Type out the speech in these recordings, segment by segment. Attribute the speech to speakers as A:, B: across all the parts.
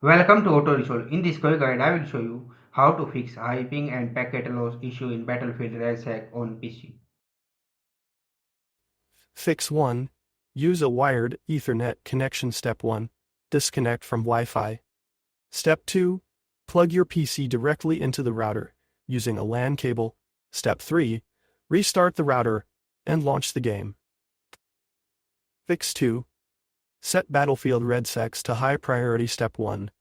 A: Welcome to Auto Resolve. In this quick guide, I will show you how to fix high ping and packet loss issue in Battlefield RedSec on PC.
B: Fix 1. Use a wired Ethernet connection. Step 1. Disconnect from Wi-Fi. Step 2. Plug your PC directly into the router using a LAN cable. Step 3. Restart the router and launch the game. Fix 2. Set Battlefield RedSec to high priority. Step 1.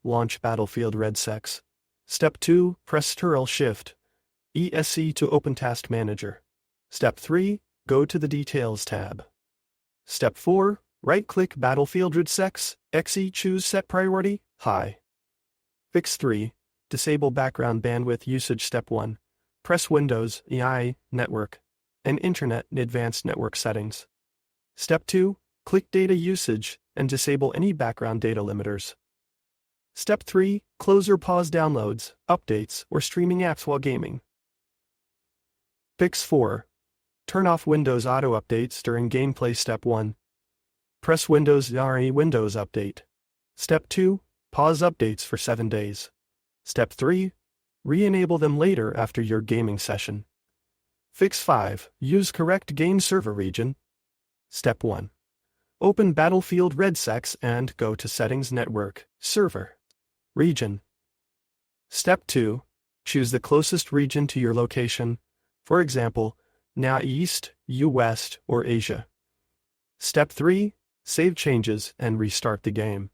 B: Launch Battlefield RedSec. Step 2. Press Ctrl-Shift-ESC to open Task Manager. Step 3. Go to the Details tab. Step 4. Right-click Battlefield RedSec, choose Set Priority, High. Fix 3. Disable background bandwidth usage. Step 1. Press Windows, EI, Network, and Internet in Advanced Network Settings. Step 2. Click Data Usage and disable any background data limiters. Step 3. Close or pause downloads, updates, or streaming apps while gaming. Fix 4. Turn off Windows auto updates during gameplay. Step 1. Press Windows Windows Update. Step 2. Pause updates for 7 days. Step 3. Re-enable them later after your gaming session. Fix 5. Use correct game server region. Step 1. Open Battlefield RedSec and go to Settings, Network, Server, Region. Step 2. Choose the closest region to your location, for example, NA East, U West, or Asia. Step 3. Save changes and restart the game.